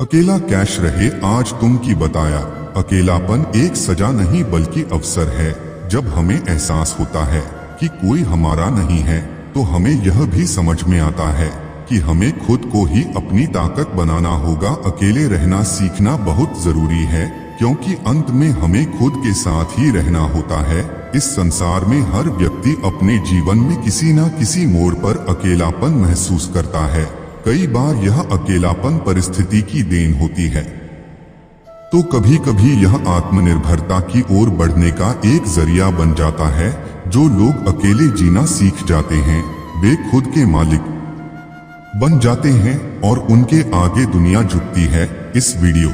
अकेला कैश रहे आज तुम की बताया। अकेलापन एक सजा नहीं बल्कि अवसर है। जब हमें एहसास होता है कि कोई हमारा नहीं है तो हमें यह भी समझ में आता है कि हमें खुद को ही अपनी ताकत बनाना होगा। अकेले रहना सीखना बहुत जरूरी है क्योंकि अंत में हमें खुद के साथ ही रहना होता है। इस संसार में हर व्यक्ति अपने जीवन में किसी न किसी मोड़ पर अकेलापन महसूस करता है। कई बार यह अकेलापन परिस्थिति की देन होती है तो कभी कभी यह आत्मनिर्भरता की ओर बढ़ने का एक जरिया बन जाता है। जो लोग अकेले जीना सीख जाते हैं वे खुद के मालिक बन जाते हैं और उनके आगे दुनिया झुकती है। इस वीडियो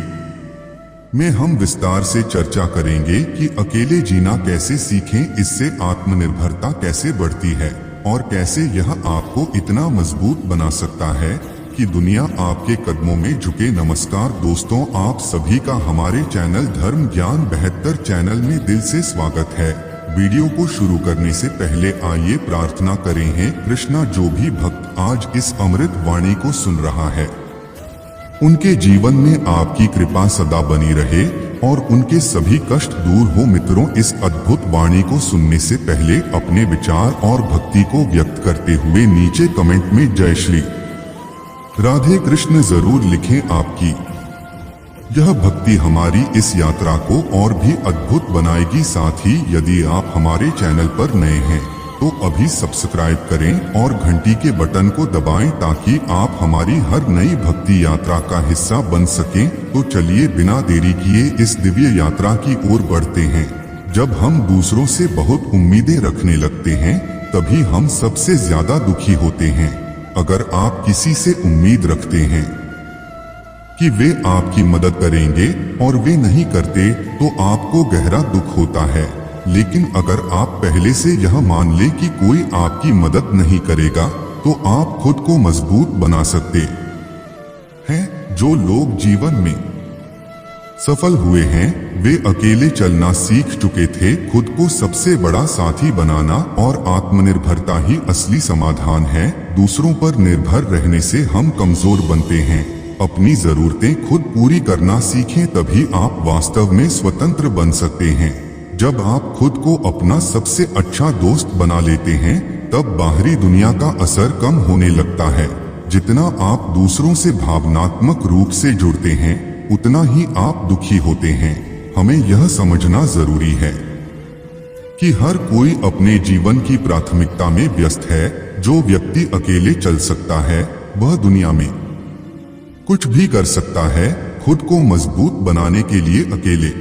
में हम विस्तार से चर्चा करेंगे कि अकेले जीना कैसे सीखें, इससे आत्मनिर्भरता कैसे बढ़ती है और कैसे यह आपको इतना मजबूत बना सकता है कि दुनिया आपके कदमों में झुके। नमस्कार दोस्तों, आप सभी का हमारे चैनल धर्म ज्ञान 72 चैनल में दिल से स्वागत है। वीडियो को शुरू करने से पहले आइए प्रार्थना करें। हैं कृष्णा, जो भी भक्त आज इस अमृत वाणी को सुन रहा है उनके जीवन में आपकी कृपा सदा बनी रहे और उनके सभी कष्ट दूर हो। मित्रों, इस अद्भुत वाणी को सुनने से पहले अपने विचार और भक्ति को व्यक्त करते हुए नीचे कमेंट में जय श्री राधे कृष्ण जरूर लिखें। आपकी यह भक्ति हमारी इस यात्रा को और भी अद्भुत बनाएगी। साथ ही यदि आप हमारे चैनल पर नए हैं तो अभी सब्सक्राइब करें और घंटी के बटन को दबाएं ताकि आप हमारी हर नई भक्ति यात्रा का हिस्सा बन सकें। तो चलिए बिना देरी किए इस दिव्य यात्रा की ओर बढ़ते हैं। जब हम दूसरों से बहुत उम्मीदें रखने लगते हैं तभी हम सबसे ज्यादा दुखी होते हैं। अगर आप किसी से उम्मीद रखते हैं कि वे आपकी मदद करेंगे और वे नहीं करते तो आपको गहरा दुख होता है। लेकिन अगर आप पहले से यह मान लें कि कोई आपकी मदद नहीं करेगा तो आप खुद को मजबूत बना सकते हैं। जो लोग जीवन में सफल हुए हैं वे अकेले चलना सीख चुके थे। खुद को सबसे बड़ा साथी बनाना और आत्मनिर्भरता ही असली समाधान है। दूसरों पर निर्भर रहने से हम कमजोर बनते हैं। अपनी जरूरतें खुद पूरी करना सीखें, तभी आप वास्तव में स्वतंत्र बन सकते हैं। जब आप खुद को अपना सबसे अच्छा दोस्त बना लेते हैं तब बाहरी दुनिया का असर कम होने लगता है। जितना आप दूसरों से भावनात्मक रूप से जुड़ते हैं उतना ही आप दुखी होते हैं। हमें यह समझना जरूरी है कि हर कोई अपने जीवन की प्राथमिकता में व्यस्त है। जो व्यक्ति अकेले चल सकता है वह दुनिया में कुछ भी कर सकता है। खुद को मजबूत बनाने के लिए अकेले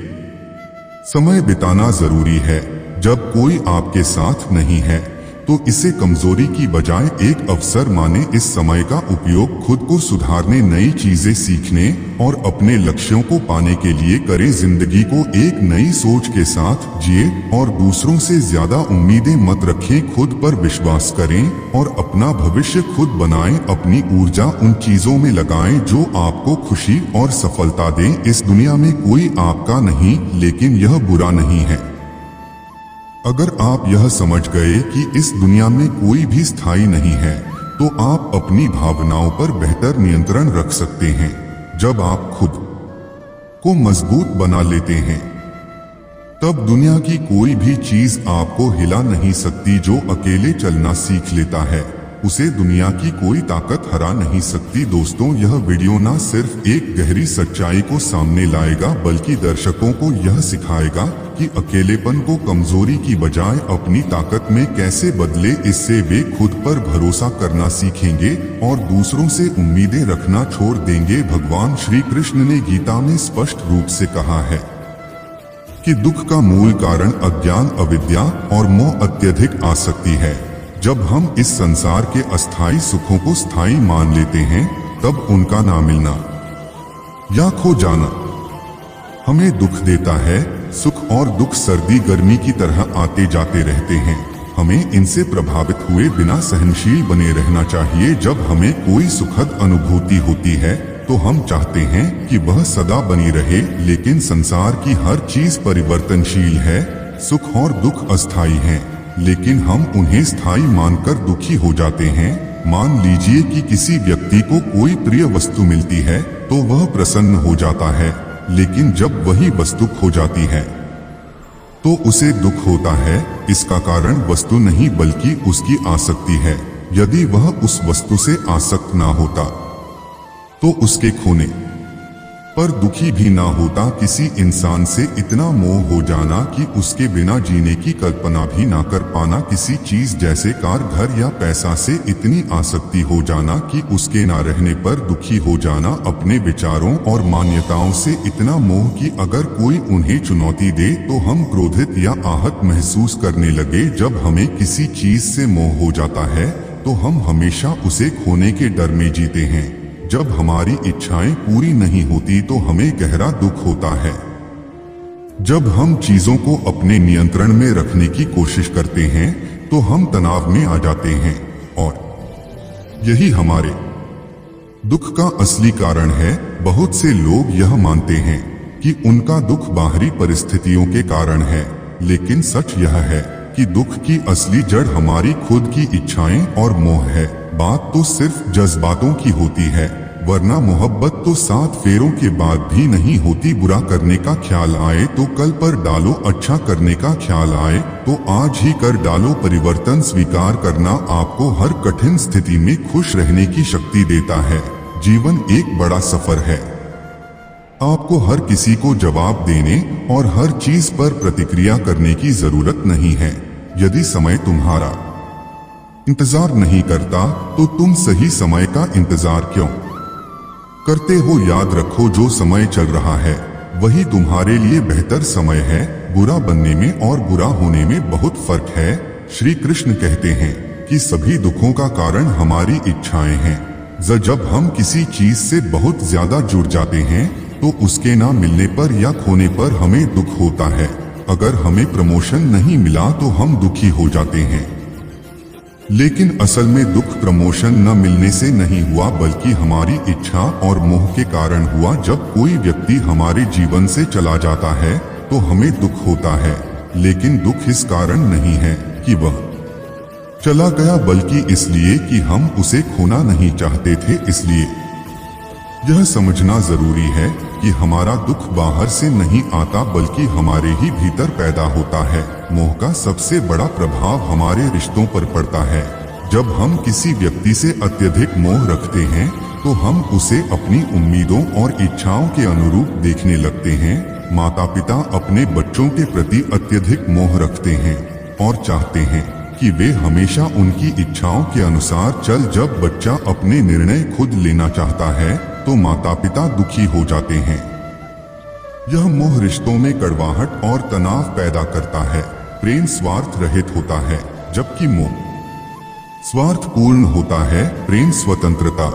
समय बिताना जरूरी है। जब कोई आपके साथ नहीं है तो इसे कमजोरी की बजाय एक अवसर माने। इस समय का उपयोग खुद को सुधारने, नई चीजें सीखने और अपने लक्ष्यों को पाने के लिए करें। जिंदगी को एक नई सोच के साथ जिए और दूसरों से ज्यादा उम्मीदें मत रखें। खुद पर विश्वास करें और अपना भविष्य खुद बनाएं। अपनी ऊर्जा उन चीजों में लगाएं जो आपको खुशी और सफलता दें। इस दुनिया में कोई आपका नहीं, लेकिन यह बुरा नहीं है। अगर आप यह समझ गए कि इस दुनिया में कोई भी स्थायी नहीं है तो आप अपनी भावनाओं पर बेहतर नियंत्रण रख सकते हैं। जब आप खुद को मजबूत बना लेते हैं तब दुनिया की कोई भी चीज आपको हिला नहीं सकती। जो अकेले चलना सीख लेता है उसे दुनिया की कोई ताकत हरा नहीं सकती। दोस्तों, यह वीडियो न सिर्फ एक गहरी सच्चाई को सामने लाएगा बल्कि दर्शकों को यह सिखाएगा कि अकेलेपन को कमजोरी की बजाय अपनी ताकत में कैसे बदले। इससे वे खुद पर भरोसा करना सीखेंगे और दूसरों से उम्मीदें रखना छोड़ देंगे। भगवान श्री कृष्ण ने गीता में स्पष्ट रूप से कहा है कि दुख का मूल कारण अज्ञान, अविद्या और मोह अत्यधिक आसक्ति है। जब हम इस संसार के अस्थायी सुखों को स्थायी मान लेते हैं तब उनका ना मिलना या खो जाना हमें दुख देता है। सुख और दुख सर्दी गर्मी की तरह आते जाते रहते हैं। हमें इनसे प्रभावित हुए बिना सहनशील बने रहना चाहिए। जब हमें कोई सुखद अनुभूति होती है तो हम चाहते हैं कि वह सदा बनी रहे, लेकिन संसार की हर चीज परिवर्तनशील है। सुख और दुख अस्थायी हैं, लेकिन हम उन्हें स्थायी मानकर दुखी हो जाते हैं। मान लीजिए कि किसी व्यक्ति को कोई प्रिय वस्तु मिलती है तो वह प्रसन्न हो जाता है, लेकिन जब वही वस्तु खो जाती है तो उसे दुख होता है। इसका कारण वस्तु नहीं बल्कि उसकी आसक्ति है। यदि वह उस वस्तु से आसक्त ना होता तो उसके खोने पर दुखी भी ना होता। किसी इंसान से इतना मोह हो जाना कि उसके बिना जीने की कल्पना भी ना कर पाना, किसी चीज जैसे कार, घर या पैसा से इतनी आसक्ति हो जाना कि उसके ना रहने पर दुखी हो जाना, अपने विचारों और मान्यताओं से इतना मोह कि अगर कोई उन्हें चुनौती दे तो हम क्रोधित या आहत महसूस करने लगे। जब हमें किसी चीज से मोह हो जाता है तो हम हमेशा उसे खोने के डर में जीते हैं। जब हमारी इच्छाएं पूरी नहीं होती तो हमें गहरा दुख होता है। जब हम चीजों को अपने नियंत्रण में रखने की कोशिश करते हैं तो हम तनाव में आ जाते हैं, और यही हमारे दुख का असली कारण है। बहुत से लोग यह मानते हैं कि उनका दुख बाहरी परिस्थितियों के कारण है, लेकिन सच यह है कि दुख की असली जड़ हमारी खुद की इच्छाएं और मोह है। बात तो सिर्फ जज्बातों की होती है, वरना मोहब्बत तो 7 फेरों के बाद भी नहीं होती। बुरा करने का ख्याल आए तो कल पर डालो, अच्छा करने का ख्याल आए तो आज ही कर डालो। परिवर्तन स्वीकार करना आपको हर कठिन स्थिति में खुश रहने की शक्ति देता है। जीवन एक बड़ा सफर है। आपको हर किसी को जवाब देने और हर चीज पर प्रतिक्रिया करने की जरूरत नहीं है। यदि समय तुम्हारा इंतजार नहीं करता तो तुम सही समय का इंतजार क्यों करते हो? याद रखो, जो समय चल रहा है वही तुम्हारे लिए बेहतर समय है। बुरा बनने में और बुरा होने में बहुत फर्क है। श्री कृष्ण कहते हैं कि सभी दुखों का कारण हमारी इच्छाएं हैं। जब हम किसी चीज से बहुत ज्यादा जुड़ जाते हैं तो उसके ना मिलने पर या खोने पर हमें दुख होता है। अगर हमें प्रमोशन नहीं मिला तो हम दुखी हो जाते हैं, लेकिन असल में दुख प्रमोशन न मिलने से नहीं हुआ बल्कि हमारी इच्छा और मोह के कारण हुआ। जब कोई व्यक्ति हमारे जीवन से चला जाता है तो हमें दुख होता है, लेकिन दुख इस कारण नहीं है कि वह चला गया, बल्कि इसलिए कि हम उसे खोना नहीं चाहते थे। इसलिए यह समझना जरूरी है कि हमारा दुख बाहर से नहीं आता बल्कि हमारे ही भीतर पैदा होता है। मोह का सबसे बड़ा प्रभाव हमारे रिश्तों पर पड़ता है। जब हम किसी व्यक्ति से अत्यधिक मोह रखते हैं तो हम उसे अपनी उम्मीदों और इच्छाओं के अनुरूप देखने लगते हैं। माता पिता अपने बच्चों के प्रति अत्यधिक मोह रखते हैं और चाहते हैं कि वे हमेशा उनकी इच्छाओं के अनुसार चल। जब बच्चा अपने निर्णय खुद लेना चाहता है तो माता पिता दुखी हो जाते हैं। यह मोह रिश्तों में कड़वाहट और तनाव पैदा करता है। प्रेम स्वार्थ रहित होता है जबकि मोह स्वार्थपूर्ण होता है। प्रेम स्वतंत्रता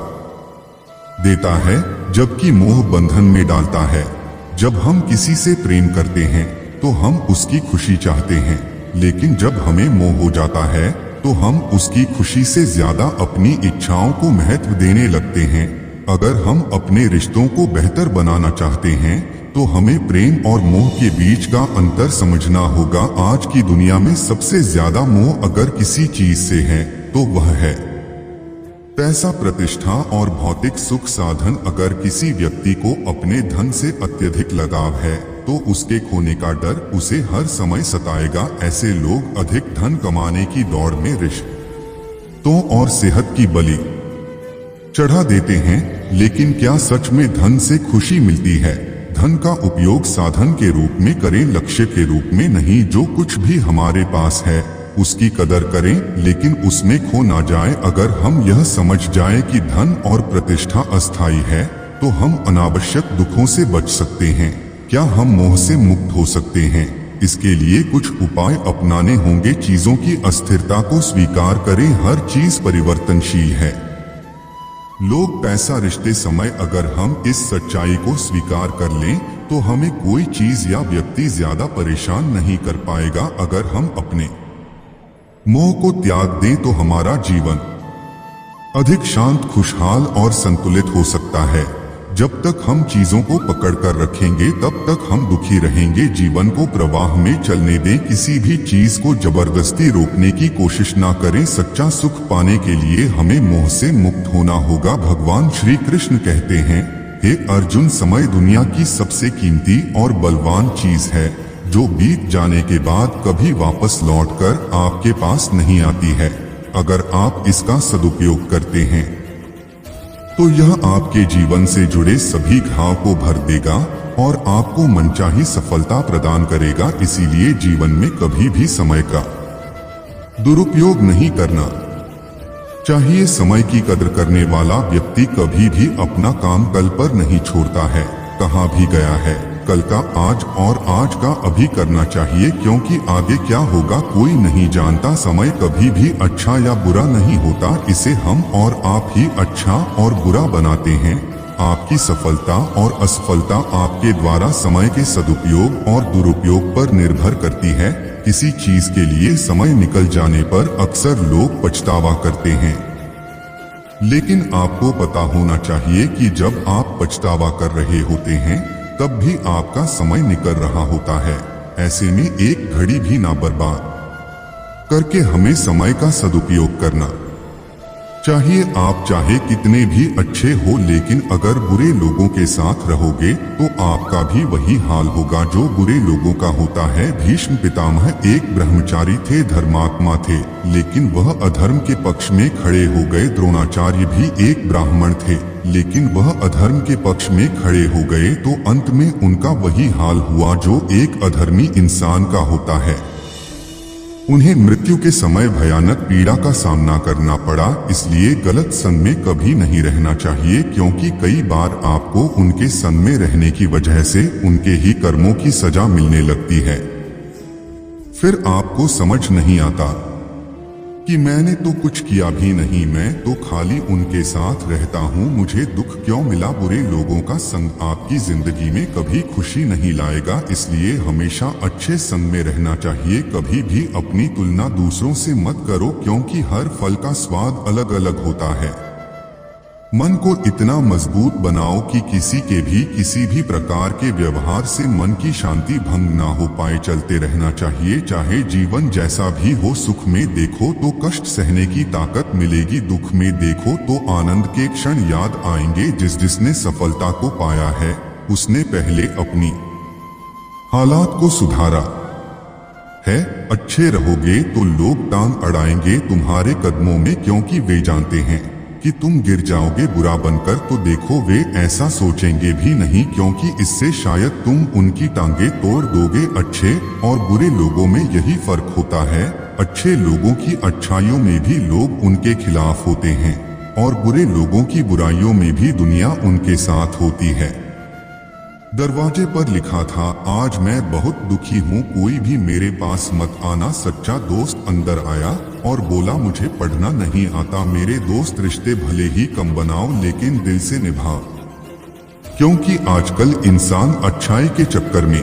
देता है जबकि मोह बंधन में डालता है। जब हम किसी से प्रेम करते हैं तो हम उसकी खुशी चाहते हैं, लेकिन जब हमें मोह हो जाता है तो हम उसकी खुशी से ज्यादा अपनी इच्छाओं को महत्व देने लगते हैं। अगर हम अपने रिश्तों को बेहतर बनाना चाहते हैं तो हमें प्रेम और मोह के बीच का अंतर समझना होगा। आज की दुनिया में सबसे ज्यादा मोह अगर किसी चीज से है तो वह है पैसा, प्रतिष्ठा और भौतिक सुख साधन। अगर किसी व्यक्ति को अपने धन से अत्यधिक लगाव है तो उसके खोने का डर उसे हर समय सताएगा। ऐसे लोग अधिक धन कमाने की दौड़ में रिश्तों और सेहत की बलि चढ़ा देते हैं। लेकिन क्या सच में धन से खुशी मिलती है? धन का उपयोग साधन के रूप में करें, लक्ष्य के रूप में नहीं। जो कुछ भी हमारे पास है उसकी कदर करें, लेकिन उसमें खो ना जाए। अगर हम यह समझ जाएं कि धन और प्रतिष्ठा अस्थायी है तो हम अनावश्यक दुखों से बच सकते हैं। क्या हम मोह से मुक्त हो सकते हैं? इसके लिए कुछ उपाय अपनाने होंगे। चीजों की अस्थिरता को स्वीकार करें। हर चीज परिवर्तनशील है। लोग, पैसा, रिश्ते, समय। अगर हम इस सच्चाई को स्वीकार कर लें तो हमें कोई चीज या व्यक्ति ज्यादा परेशान नहीं कर पाएगा। अगर हम अपने मोह को त्याग दें तो हमारा जीवन अधिक शांत, खुशहाल और संतुलित हो सकता है। जब तक हम चीजों को पकड़ कर रखेंगे तब तक हम दुखी रहेंगे। जीवन को प्रवाह में चलने दें। किसी भी चीज को जबरदस्ती रोकने की कोशिश ना करें। सच्चा सुख पाने के लिए हमें मोह से मुक्त होना होगा। भगवान श्री कृष्ण कहते हैं हे अर्जुन, समय दुनिया की सबसे कीमती और बलवान चीज है जो बीत जाने के बाद कभी वापस लौटकर आपके पास नहीं आती है। अगर आप इसका सदुपयोग करते हैं तो यह आपके जीवन से जुड़े सभी घाव को भर देगा और आपको मनचाही सफलता प्रदान करेगा। इसीलिए जीवन में कभी भी समय का दुरुपयोग नहीं करना चाहिए। समय की कदर करने वाला व्यक्ति कभी भी अपना काम कल पर नहीं छोड़ता है। कहाँ भी गया है, कल का आज और आज का अभी करना चाहिए, क्योंकि आगे क्या होगा कोई नहीं जानता। समय कभी भी अच्छा या बुरा नहीं होता, इसे हम और आप ही अच्छा और बुरा बनाते हैं। आपकी सफलता और असफलता आपके द्वारा समय के सदुपयोग और दुरुपयोग पर निर्भर करती है। किसी चीज के लिए समय निकल जाने पर अक्सर लोग पछतावा करते हैं, लेकिन आपको पता होना चाहिए कि जब आप पछतावा कर रहे होते हैं तब भी आपका समय निकल रहा होता है। ऐसे में एक घड़ी भी ना बर्बाद करके हमें समय का सदुपयोग करना चाहिए। आप चाहे कितने भी अच्छे हो, लेकिन अगर बुरे लोगों के साथ रहोगे तो आपका भी वही हाल होगा जो बुरे लोगों का होता है। भीष्म पितामह एक ब्रह्मचारी थे, धर्मात्मा थे, लेकिन वह अधर्म के पक्ष में खड़े हो गए। द्रोणाचार्य भी एक ब्राह्मण थे, लेकिन वह अधर्म के पक्ष में खड़े हो गए तो अंत में उनका वही हाल हुआ जो एक अधर्मी इंसान का होता है। उन्हें मृत्यु के समय भयानक पीड़ा का सामना करना पड़ा। इसलिए गलत संग में कभी नहीं रहना चाहिए, क्योंकि कई बार आपको उनके संग में रहने की वजह से उनके ही कर्मों की सजा मिलने लगती है। फिर आपको समझ नहीं आता कि मैंने तो कुछ किया भी नहीं, मैं तो खाली उनके साथ रहता हूँ, मुझे दुख क्यों मिला। बुरे लोगों का संग आपकी जिंदगी में कभी खुशी नहीं लाएगा। इसलिए हमेशा अच्छे संग में रहना चाहिए। कभी भी अपनी तुलना दूसरों से मत करो, क्योंकि हर फल का स्वाद अलग अलग होता है। मन को इतना मजबूत बनाओ कि किसी भी प्रकार के व्यवहार से मन की शांति भंग ना हो पाए। चलते रहना चाहिए, चाहे जीवन जैसा भी हो। सुख में देखो तो कष्ट सहने की ताकत मिलेगी, दुख में देखो तो आनंद के क्षण याद आएंगे। जिसने सफलता को पाया है उसने पहले अपनी हालात को सुधारा है। अच्छे रहोगे तो लोग टांग अड़ाएंगे तुम्हारे कदमों में, क्योंकि वे जानते हैं कि तुम गिर जाओगे बुरा बनकर। तो देखो वे ऐसा सोचेंगे भी नहीं, क्योंकि इससे शायद तुम उनकी टांगे तोड़ दोगे। अच्छे और बुरे लोगों में यही फर्क होता है। अच्छे लोगों की अच्छाइयों में भी लोग उनके खिलाफ होते हैं और बुरे लोगों की बुराइयों में भी दुनिया उनके साथ होती है। दरवाजे पर लिखा था, आज मैं बहुत दुखी हूँ, कोई भी मेरे पास मत आना। सच्चा दोस्त अंदर आया और बोला, मुझे पढ़ना नहीं आता। मेरे दोस्त, रिश्ते भले ही कम बनाओ लेकिन दिल से निभाओ, क्योंकि आजकल इंसान अच्छाई के चक्कर में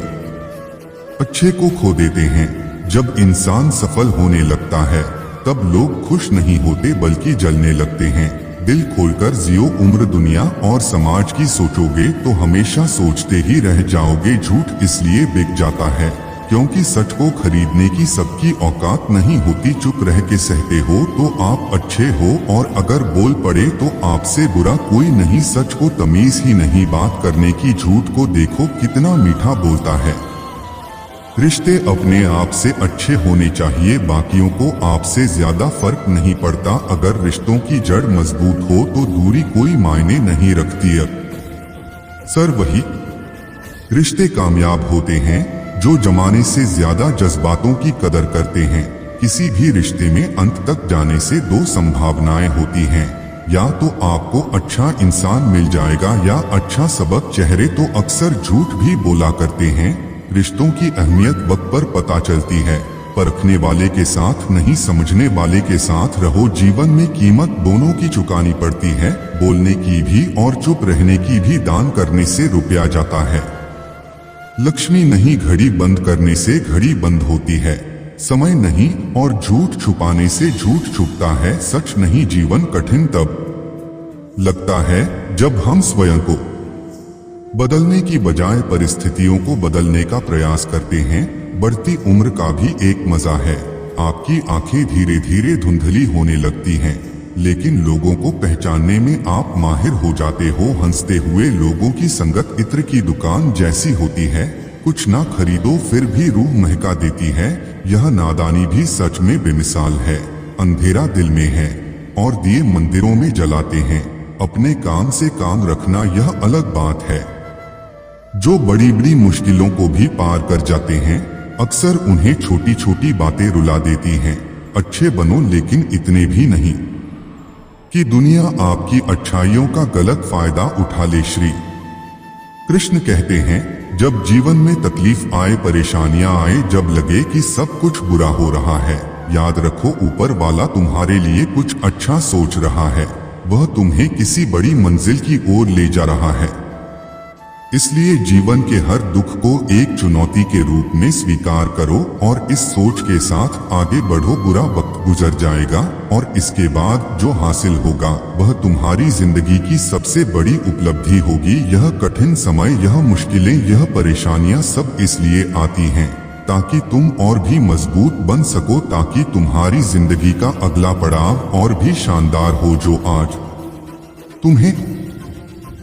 अच्छे को खो देते हैं। जब इंसान सफल होने लगता है तब लोग खुश नहीं होते बल्कि जलने लगते हैं। दिल खोलकर जियो, उम्र दुनिया और समाज की सोचोगे तो हमेशा सोचते ही रह जाओगे। झूठ इसलिए बिक जाता है क्योंकि सच को खरीदने की सबकी औकात नहीं होती। चुप रह के सहते हो तो आप अच्छे हो, और अगर बोल पड़े तो आपसे बुरा कोई नहीं। सच को तमीज ही नहीं बात करने की, झूठ को देखो कितना मीठा बोलता है। रिश्ते अपने आप से अच्छे होने चाहिए, बाकियों को आपसे ज्यादा फर्क नहीं पड़ता। अगर रिश्तों की जड़ मजबूत हो तो दूरी कोई मायने नहीं रखती। सर वही रिश्ते कामयाब होते हैं जो जमाने से ज्यादा जज्बातों की कदर करते हैं। किसी भी रिश्ते में अंत तक जाने से दो संभावनाएं होती हैं, या तो आपको अच्छा इंसान मिल जाएगा या अच्छा सबक। चेहरे तो अक्सर झूठ भी बोला करते हैं। रिश्तों की अहमियत वक्त पर पता चलती है। परखने वाले के साथ नहीं, समझने वाले के साथ रहो। जीवन में कीमत दोनों की चुकानी पड़ती है, बोलने की भी और चुप रहने की भी। दान करने से रुपया जाता है, लक्ष्मी नहीं। घड़ी बंद करने से घड़ी बंद होती है, समय नहीं। और झूठ छुपाने से झूठ छुपता है, सच नहीं। जीवन कठिन तब लगता है जब हम स्वयं को बदलने की बजाय परिस्थितियों को बदलने का प्रयास करते हैं। बढ़ती उम्र का भी एक मजा है, आपकी आंखें धीरे धीरे धुंधली होने लगती हैं, लेकिन लोगों को पहचानने में आप माहिर हो जाते हो। हंसते हुए लोगों की संगत इत्र की दुकान जैसी होती है, कुछ ना खरीदो फिर भी रूह महका देती है। यह नादानी भी सच में बेमिसाल है। अंधेरा दिल में है और दिए मंदिरों में जलाते हैं। अपने काम से काम रखना यह अलग बात है। जो बड़ी बड़ी मुश्किलों को भी पार कर जाते हैं, अक्सर उन्हें छोटी छोटी बातें रुला देती हैं। अच्छे बनो लेकिन इतने भी नहीं कि दुनिया आपकी अच्छाइयों का गलत फायदा उठा ले। श्री कृष्ण कहते हैं, जब जीवन में तकलीफ आए, परेशानियां आए, जब लगे कि सब कुछ बुरा हो रहा है, याद रखो ऊपर वाला तुम्हारे लिए कुछ अच्छा सोच रहा है। वह तुम्हें किसी बड़ी मंजिल की ओर ले जा रहा है। इसलिए जीवन के हर दुख को एक चुनौती के रूप में स्वीकार करो और इस सोच के साथ आगे बढ़ो। बुरा वक्त गुजर जाएगा और इसके बाद जो हासिल होगा वह तुम्हारी जिंदगी की सबसे बड़ी उपलब्धि होगी। यह कठिन समय, यह मुश्किलें, यह परेशानियां सब इसलिए आती हैं ताकि तुम और भी मजबूत बन सको, ताकि तुम्हारी जिंदगी का अगला पड़ाव और भी शानदार हो। जो आज तुम्हें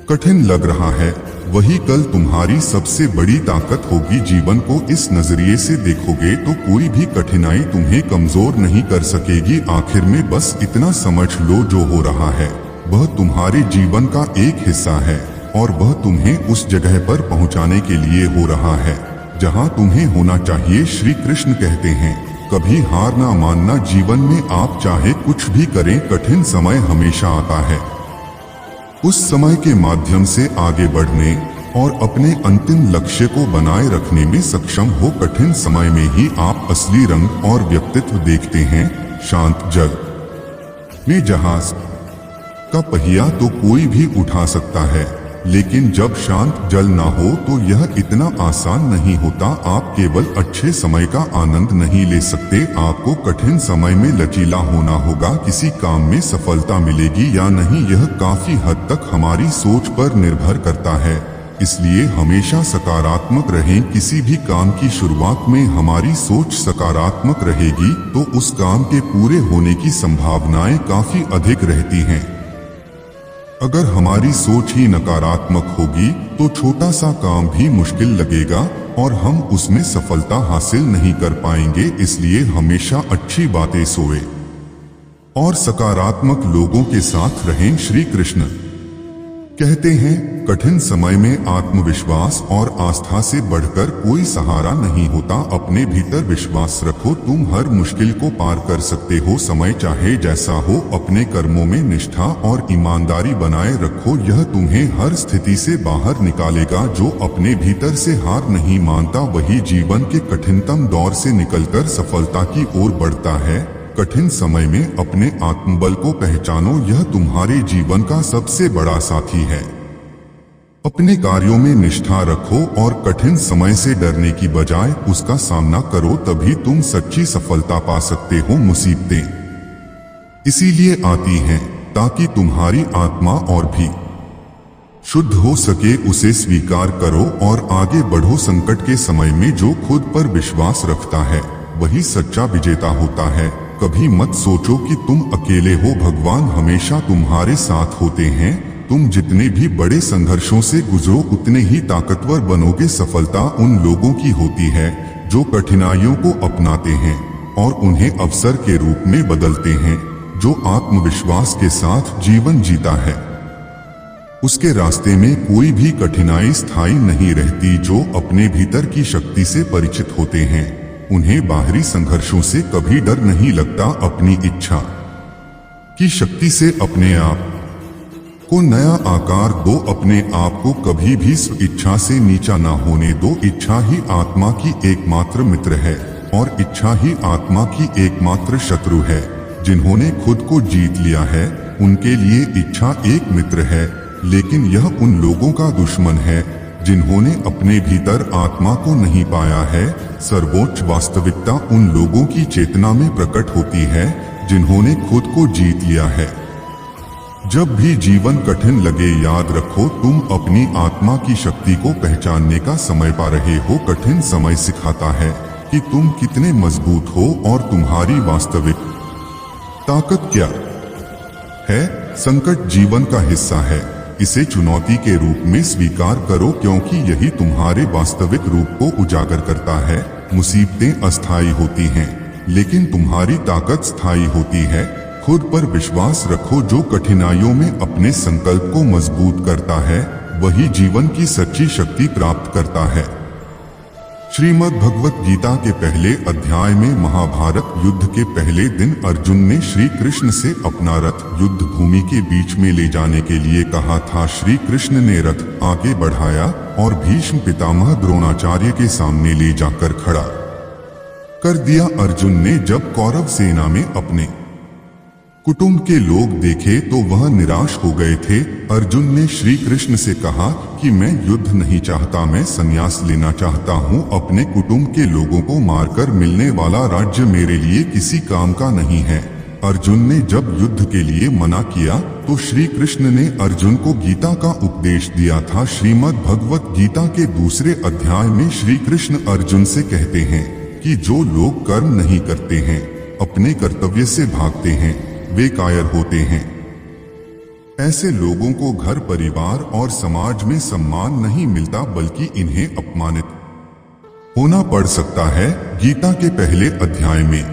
कठिन लग रहा है वही कल तुम्हारी सबसे बड़ी ताकत होगी। जीवन को इस नजरिए से देखोगे तो कोई भी कठिनाई तुम्हें कमजोर नहीं कर सकेगी। आखिर में बस इतना समझ लो, जो हो रहा है वह तुम्हारे जीवन का एक हिस्सा है और वह तुम्हें उस जगह पर पहुंचाने के लिए हो रहा है जहां तुम्हें होना चाहिए। श्री कृष्ण कहते हैं, कभी हार ना मानना। जीवन में आप चाहे कुछ भी करें, कठिन समय हमेशा आता है। उस समय के माध्यम से आगे बढ़ने और अपने अंतिम लक्ष्य को बनाए रखने में सक्षम हो। कठिन समय में ही आप असली रंग और व्यक्तित्व देखते हैं। शांत जल में जहाज का पहिया तो कोई भी उठा सकता है, लेकिन जब शांत जल ना हो तो यह इतना आसान नहीं होता। आप केवल अच्छे समय का आनंद नहीं ले सकते, आपको कठिन समय में लचीला होना होगा। किसी काम में सफलता मिलेगी या नहीं, यह काफी हद तक हमारी सोच पर निर्भर करता है। इसलिए हमेशा सकारात्मक रहें। किसी भी काम की शुरुआत में हमारी सोच सकारात्मक रहेगी तो उस काम के पूरे होने की संभावनाएं काफी अधिक रहती हैं। अगर हमारी सोच ही नकारात्मक होगी तो छोटा सा काम भी मुश्किल लगेगा और हम उसमें सफलता हासिल नहीं कर पाएंगे। इसलिए हमेशा अच्छी बातें सोए और सकारात्मक लोगों के साथ रहें। श्री कृष्ण कहते हैं, कठिन समय में आत्मविश्वास और आस्था से बढ़कर कोई सहारा नहीं होता। अपने भीतर विश्वास रखो, तुम हर मुश्किल को पार कर सकते हो। समय चाहे जैसा हो, अपने कर्मों में निष्ठा और ईमानदारी बनाए रखो, यह तुम्हें हर स्थिति से बाहर निकालेगा। जो अपने भीतर से हार नहीं मानता वही जीवन के कठिनतम दौर से निकलकर सफलता की ओर बढ़ता है। कठिन समय में अपने आत्मबल को पहचानो, यह तुम्हारे जीवन का सबसे बड़ा साथी है। अपने कार्यों में निष्ठा रखो और कठिन समय से डरने की बजाय उसका सामना करो, तभी तुम सच्ची सफलता पा सकते हो। मुसीबतें इसीलिए आती हैं ताकि तुम्हारी आत्मा और भी शुद्ध हो सके। उसे स्वीकार करो और आगे बढ़ो। संकट के समय में जो खुद पर विश्वास रखता है वही सच्चा विजेता होता है। कभी मत सोचो कि तुम अकेले हो, भगवान हमेशा तुम्हारे साथ होते हैं। तुम जितने भी बड़े संघर्षों से गुजरो उतने ही ताकतवर बनोगे। सफलता उन लोगों की होती है जो कठिनाइयों को अपनाते हैं और उन्हें अवसर के रूप में बदलते हैं। जो आत्मविश्वास के साथ जीवन जीता है उसके रास्ते में कोई भी कठिनाई स्थायी नहीं रहती। जो अपने भीतर की शक्ति से परिचित होते हैं उन्हें बाहरी संघर्षों से कभी डर नहीं लगता। अपनी इच्छा की शक्ति से अपने आप को नया आकार दो। अपने आप को कभी भी इच्छा से नीचा ना होने दो। इच्छा ही आत्मा की एकमात्र मित्र है और इच्छा ही आत्मा की एकमात्र शत्रु है। जिन्होंने खुद को जीत लिया है उनके लिए इच्छा एक मित्र है, लेकिन यह उन लोगों का दुश्मन है जिन्होंने अपने भीतर आत्मा को नहीं पाया है। सर्वोच्च वास्तविकता उन लोगों की चेतना में प्रकट होती है जिन्होंने खुद को जीत लिया है। जब भी जीवन कठिन लगे याद रखो तुम अपनी आत्मा की शक्ति को पहचानने का समय पा रहे हो। कठिन समय सिखाता है कि तुम कितने मजबूत हो और तुम्हारी वास्तविक ताकत क्या है। संकट जीवन का हिस्सा है, इसे चुनौती के रूप में स्वीकार करो, क्योंकि यही तुम्हारे वास्तविक रूप को उजागर करता है। मुसीबतें अस्थायी होती हैं, लेकिन तुम्हारी ताकत स्थायी होती है। खुद पर विश्वास रखो, जो कठिनाइयों में अपने संकल्प को मजबूत करता है वही जीवन की सच्ची शक्ति प्राप्त करता है। श्रीमद् भगवत गीता के पहले अध्याय में महाभारत युद्ध के पहले दिन अर्जुन ने श्री कृष्ण से अपना रथ युद्ध भूमि के बीच में ले जाने के लिए कहा था। श्री कृष्ण ने रथ आगे बढ़ाया और भीष्म पितामह द्रोणाचार्य के सामने ले जाकर खड़ा कर दिया। अर्जुन ने जब कौरव सेना में अपने कुटुंब के लोग देखे तो वह निराश हो गए थे। अर्जुन ने श्री कृष्ण से कहा कि मैं युद्ध नहीं चाहता, मैं संन्यास लेना चाहता हूँ। अपने कुटुंब के लोगों को मारकर मिलने वाला राज्य मेरे लिए किसी काम का नहीं है। अर्जुन ने जब युद्ध के लिए मना किया तो श्री कृष्ण ने अर्जुन को गीता का उपदेश दिया था। श्रीमद् भगवत गीता के दूसरे अध्याय में श्री कृष्ण अर्जुन से कहते हैं कि जो लोग कर्म नहीं करते हैं, अपने कर्तव्य से भागते हैं, वे कायर होते हैं। ऐसे लोगों को घर परिवार और समाज में सम्मान नहीं मिलता, बल्कि इन्हें अपमानित होना पड़ सकता है। गीता के पहले अध्याय में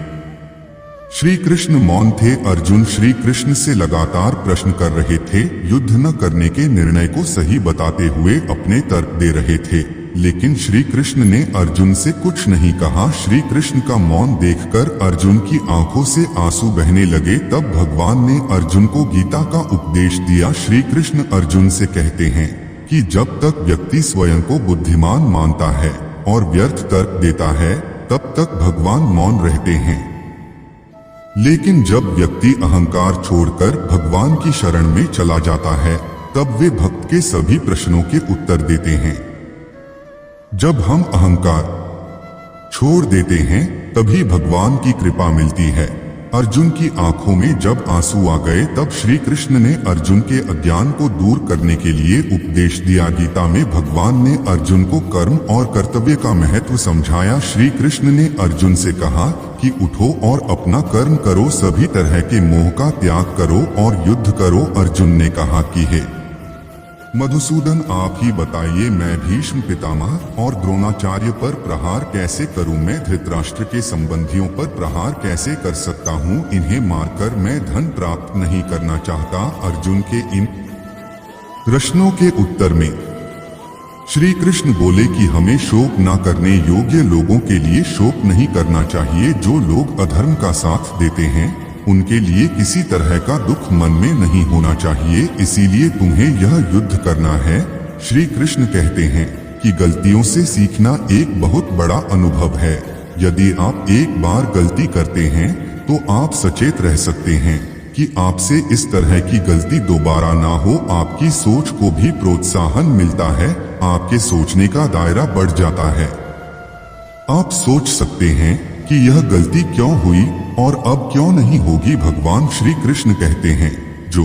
श्री कृष्ण मौन थे। अर्जुन श्री कृष्ण से लगातार प्रश्न कर रहे थे, युद्ध न करने के निर्णय को सही बताते हुए अपने तर्क दे रहे थे, लेकिन श्री कृष्ण ने अर्जुन से कुछ नहीं कहा। श्री कृष्ण का मौन देखकर अर्जुन की आंखों से आंसू बहने लगे। तब भगवान ने अर्जुन को गीता का उपदेश दिया। श्री कृष्ण अर्जुन से कहते हैं कि जब तक व्यक्ति स्वयं को बुद्धिमान मानता है और व्यर्थ तर्क देता है, तब तक भगवान मौन रहते हैं, लेकिन जब व्यक्ति अहंकार छोड़कर भगवान की शरण में चला जाता है, तब वे भक्त के सभी प्रश्नों के उत्तर देते हैं। जब हम अहंकार छोड़ देते हैं, तभी भगवान की कृपा मिलती है। अर्जुन की आंखों में जब आंसू आ गए, तब श्री कृष्ण ने अर्जुन के अज्ञान को दूर करने के लिए उपदेश दिया। गीता में भगवान ने अर्जुन को कर्म और कर्तव्य का महत्व समझाया। श्री कृष्ण ने अर्जुन से कहा कि उठो और अपना कर्म करो, सभी तरह के मोह का त्याग करो और युद्ध करो। अर्जुन ने कहा कि हे मधुसूदन, आप ही बताइए, मैं भीष्म पितामह और द्रोणाचार्य पर प्रहार कैसे करूं? मैं धृतराष्ट्र के संबंधियों पर प्रहार कैसे कर सकता हूं? इन्हें मारकर मैं धन प्राप्त नहीं करना चाहता। अर्जुन के इन प्रश्नों के उत्तर में श्री कृष्ण बोले कि हमें शोक न करने योग्य लोगों के लिए शोक नहीं करना चाहिए। जो लोग अधर्म का साथ देते हैं, उनके लिए किसी तरह का दुख मन में नहीं होना चाहिए, इसीलिए तुम्हें यह युद्ध करना है। श्री कृष्ण कहते हैं कि गलतियों से सीखना एक बहुत बड़ा अनुभव है। यदि आप एक बार गलती करते हैं तो आप सचेत रह सकते हैं कि आपसे इस तरह की गलती दोबारा ना हो। आपकी सोच को भी प्रोत्साहन मिलता है, आपके सोचने का दायरा बढ़ जाता है। आप सोच सकते हैं कि यह गलती क्यों हुई और अब क्यों नहीं होगी। भगवान श्री कृष्ण कहते हैं, जो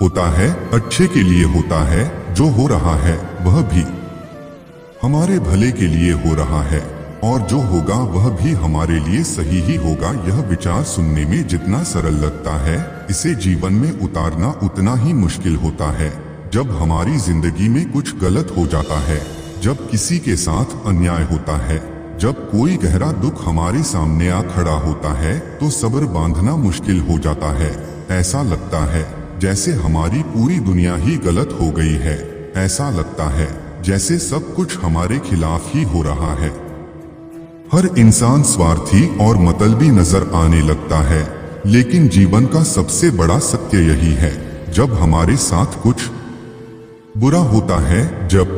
होता है अच्छे के लिए होता है, जो हो रहा है वह भी हमारे भले के लिए हो रहा है, और जो होगा वह भी हमारे लिए सही ही होगा। यह विचार सुनने में जितना सरल लगता है, इसे जीवन में उतारना उतना ही मुश्किल होता है। जब हमारी जिंदगी में कुछ गलत हो जाता है, जब किसी के साथ अन्याय होता है, जब कोई गहरा दुख हमारे सामने आ खड़ा होता है, तो सब्र बांधना मुश्किल हो जाता है। ऐसा लगता है जैसे हमारी पूरी दुनिया ही गलत हो गई है। ऐसा लगता है जैसे सब कुछ हमारे खिलाफ ही हो रहा है। हर इंसान स्वार्थी और मतलबी नजर आने लगता है, लेकिन जीवन का सबसे बड़ा सत्य यही है, जब हमारे साथ कुछ बुरा होता है, जब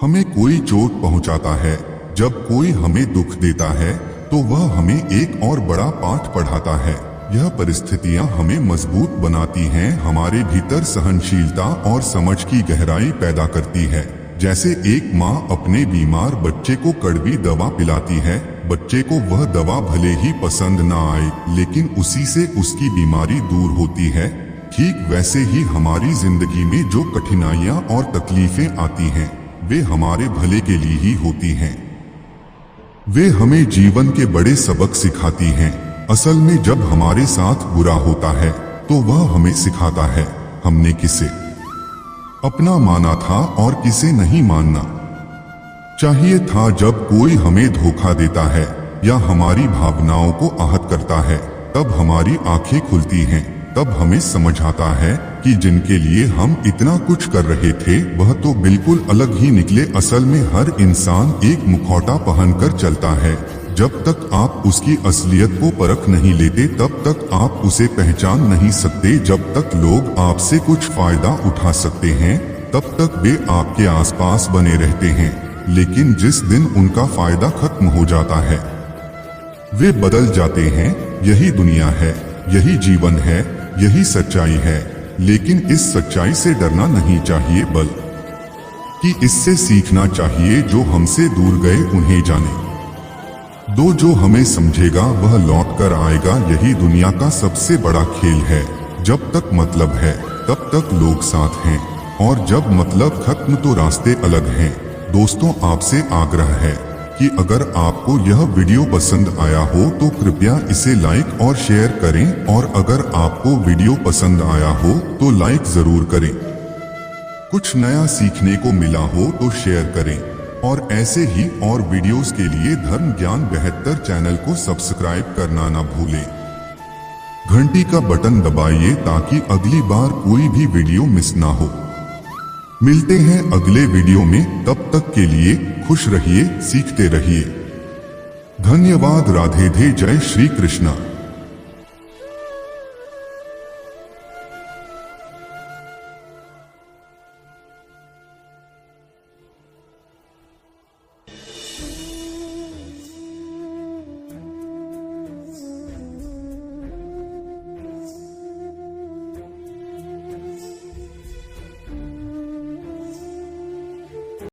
हमें कोई चोट पहुंचाता है, जब कोई हमें दुख देता है, तो वह हमें एक और बड़ा पाठ पढ़ाता है। यह परिस्थितियां हमें मजबूत बनाती हैं, हमारे भीतर सहनशीलता और समझ की गहराई पैदा करती है। जैसे एक माँ अपने बीमार बच्चे को कड़वी दवा पिलाती है, बच्चे को वह दवा भले ही पसंद ना आए, लेकिन उसी से उसकी बीमारी दूर होती है। ठीक वैसे ही हमारी जिंदगी में जो कठिनाइयां और तकलीफें आती हैं, वे हमारे भले के लिए ही होती हैं। वे हमें जीवन के बड़े सबक सिखाती हैं। असल में जब हमारे साथ बुरा होता है, तो वह हमें सिखाता है हमने किसे अपना माना था और किसे नहीं मानना चाहिए था। जब कोई हमें धोखा देता है या हमारी भावनाओं को आहत करता है, तब हमारी आंखें खुलती हैं। तब हमें समझ आता है कि जिनके लिए हम इतना कुछ कर रहे थे वह तो बिल्कुल अलग ही निकले। असल में हर इंसान एक मुखौटा पहनकर चलता है। जब तक आप उसकी असलियत को परख नहीं लेते तब तक आप उसे पहचान नहीं सकते। जब तक लोग आपसे कुछ फायदा उठा सकते हैं तब तक वे आपके आसपास बने रहते हैं, लेकिन जिस दिन उनका फायदा खत्म हो जाता है वे बदल जाते हैं। यही दुनिया है, यही जीवन है, यही सच्चाई है। लेकिन इस सच्चाई से डरना नहीं चाहिए, बल्कि इससे सीखना चाहिए। जो हमसे दूर गए उन्हें जाने दो, जो हमें समझेगा वह लौट कर आएगा। यही दुनिया का सबसे बड़ा खेल है। जब तक मतलब है तब तक लोग साथ हैं, और जब मतलब खत्म तो रास्ते अलग हैं। दोस्तों, आपसे आग्रह है कि अगर आपको यह वीडियो पसंद आया हो तो कृपया इसे लाइक और शेयर करें, और अगर आपको वीडियो पसंद आया हो तो लाइक जरूर करें। कुछ नया सीखने को मिला हो तो शेयर करें, और ऐसे ही और वीडियोस के लिए धर्म ज्ञान 72 चैनल को सब्सक्राइब करना ना भूलें। घंटी का बटन दबाइए ताकि अगली बार कोई भी वीडियो मिस ना हो। मिलते हैं अगले वीडियो में, तब तक के लिए खुश रहिए, सीखते रहिए। धन्यवाद। राधे धे। जय श्री कृष्णा।